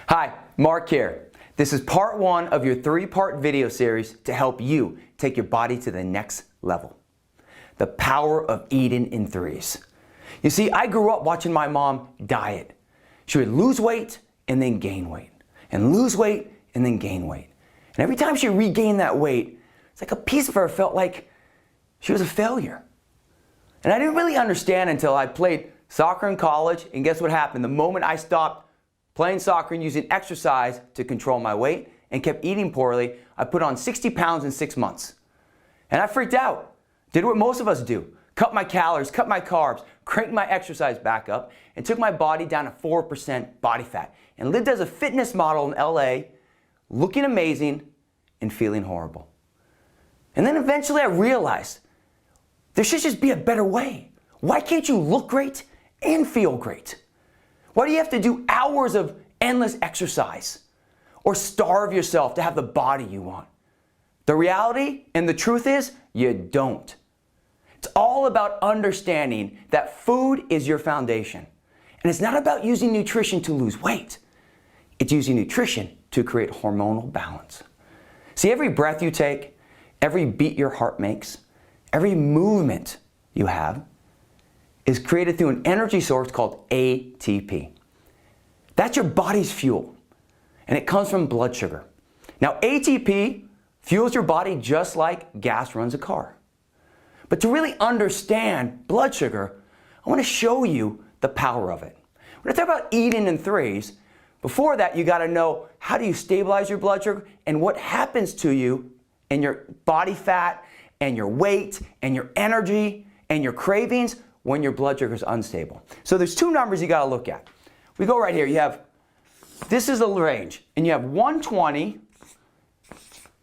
Hi, Mark here. This is part one of your three-part video series to help you take your body to the next level. The power of eating in threes. You see, I grew up watching my mom diet. She would lose weight and then gain weight, and lose weight and then gain weight. And every time she regained that weight, it's like a piece of her felt like she was a failure. And I didn't really understand until I played soccer in college, and guess what happened? The moment I stopped playing soccer and using exercise to control my weight and kept eating poorly, I put on 60 pounds in 6 months. And I freaked out. Did what most of us do. Cut my calories, cut my carbs, cranked my exercise back up, and took my body down to 4% body fat. And lived as a fitness model in LA, looking amazing and feeling horrible. And then eventually I realized there should just be a better way. Why can't you look great and feel great? Why do you have to do hours of endless exercise or starve yourself to have the body you want? The reality and the truth is, you don't. It's all about understanding that food is your foundation. And it's not about using nutrition to lose weight. It's using nutrition to create hormonal balance. See, every breath you take, every beat your heart makes, every movement you have is created through an energy source called ATP. That's your body's fuel, and it comes from blood sugar. Now, ATP fuels your body just like gas runs a car. But to really understand blood sugar, I want to show you the power of it. When I talk about eating in threes, before that, you got to know how do you stabilize your blood sugar and what happens to you and your body fat and your weight and your energy and your cravings when your blood sugar is unstable. So there's two numbers you got to look at. We go right here. You have, this is a range, and you have 120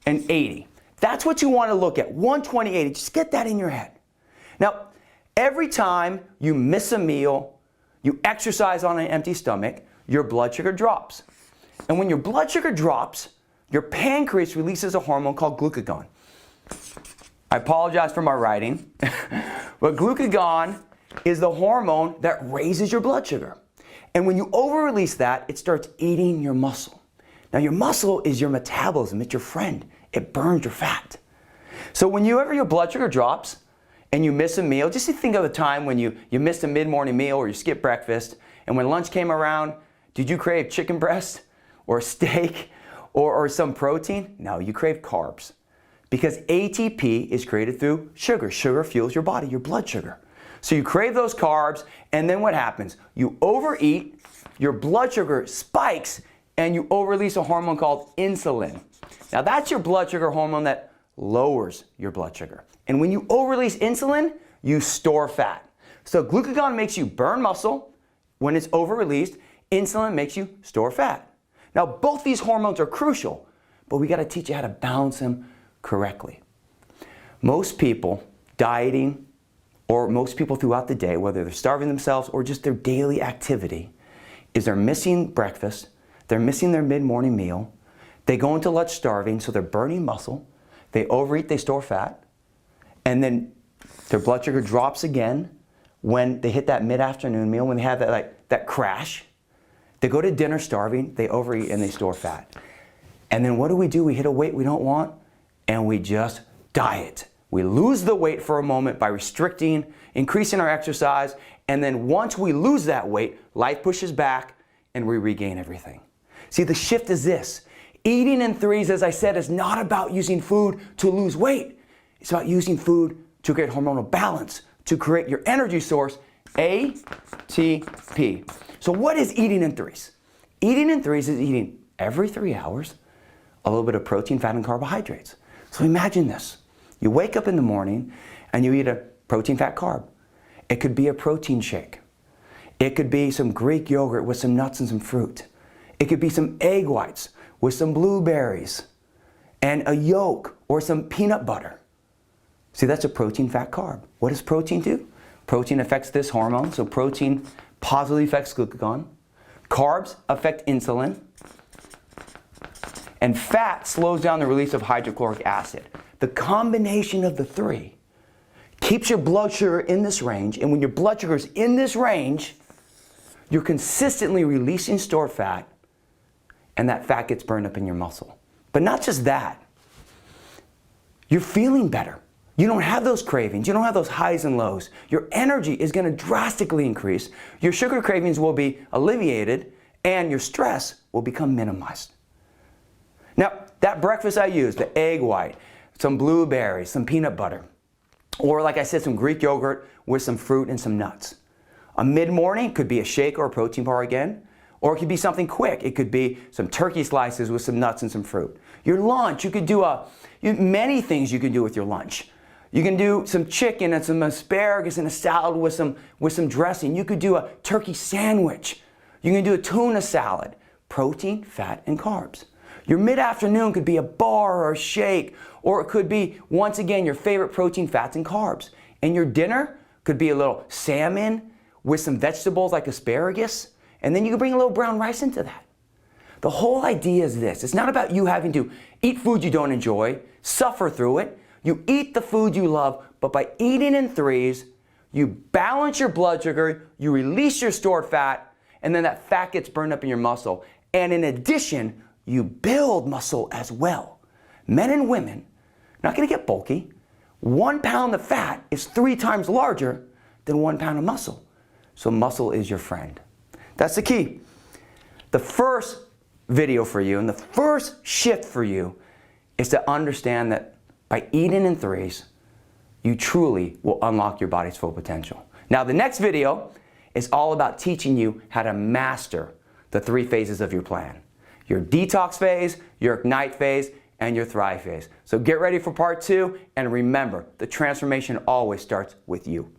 and 80. That's what you want to look at, 120, 80. Just get that in your head. Now, every time you miss a meal, you exercise on an empty stomach, your blood sugar drops. And when your blood sugar drops, your pancreas releases a hormone called glucagon. I apologize for my writing, but glucagon is the hormone that raises your blood sugar. And when you over-release that, it starts eating your muscle. Now, your muscle is your metabolism. It's your friend. It burns your fat. So whenever your blood sugar drops and you miss a meal, just think of a time when you missed a mid-morning meal or you skipped breakfast, and when lunch came around, did you crave chicken breast or steak or some protein? No, you crave carbs. Because ATP is created through sugar. Sugar fuels your body, your blood sugar. So you crave those carbs, and then what happens? You overeat, your blood sugar spikes, and you over-release a hormone called insulin. Now that's your blood sugar hormone that lowers your blood sugar. And when you over-release insulin, you store fat. So glucagon makes you burn muscle. When it's over-released, insulin makes you store fat. Now both these hormones are crucial, but we got to teach you how to balance them correctly. Most people dieting, or most people throughout the day, whether they're starving themselves or just their daily activity, is they're missing breakfast, they're missing their mid-morning meal, they go into lunch starving, so they're burning muscle, they overeat, they store fat, and then their blood sugar drops again when they hit that mid-afternoon meal, when they have that crash. They go to dinner starving, they overeat, and they store fat. And then what do? We hit a weight we don't want, and we just diet. We lose the weight for a moment by restricting, increasing our exercise, and then once we lose that weight, life pushes back and we regain everything. See, the shift is this. Eating in threes, as I said, is not about using food to lose weight. It's about using food to create hormonal balance, to create your energy source, ATP. So what is eating in threes? Eating in threes is eating every 3 hours a little bit of protein, fat, and carbohydrates. So imagine this. You wake up in the morning and you eat a protein, fat, carb. It could be a protein shake. It could be some Greek yogurt with some nuts and some fruit. It could be some egg whites with some blueberries and a yolk or some peanut butter. See, that's a protein, fat, carb. What does protein do? Protein affects this hormone, so protein positively affects glucagon. Carbs affect insulin. And fat slows down the release of hydrochloric acid. The combination of the three keeps your blood sugar in this range, and when your blood sugar is in this range, you're consistently releasing stored fat and that fat gets burned up in your muscle. But not just that. You're feeling better. You don't have those cravings. You don't have those highs and lows. Your energy is going to drastically increase. Your sugar cravings will be alleviated, and your stress will become minimized. Now, that breakfast I used, the egg white, some blueberries, some peanut butter, or like I said, some Greek yogurt with some fruit and some nuts. A mid-morning could be a shake or a protein bar again, or it could be something quick. It could be some turkey slices with some nuts and some fruit. Your lunch, you could do many things you can do with your lunch. You can do some chicken and some asparagus and a salad with some dressing. You could do a turkey sandwich. You can do a tuna salad. Protein, fat, and carbs. Your mid-afternoon could be a bar or a shake, or it could be, once again, your favorite protein, fats, and carbs. And your dinner could be a little salmon with some vegetables like asparagus, and then you can bring a little brown rice into that. The whole idea is this. It's not about you having to eat food you don't enjoy, suffer through it. You eat the food you love, but by eating in threes, you balance your blood sugar, you release your stored fat, and then that fat gets burned up in your muscle. And in addition, you build muscle as well. Men and women, not going to get bulky. 1 pound of fat is 3 times larger than 1 pound of muscle. So muscle is your friend. That's the key. The first video for you and the first shift for you is to understand that by eating in threes, you truly will unlock your body's full potential. Now, the next video is all about teaching you how to master the 3 phases of your plan. Your detox phase, your ignite phase, and your thrive phase. So get ready for part 2, and remember, the transformation always starts with you.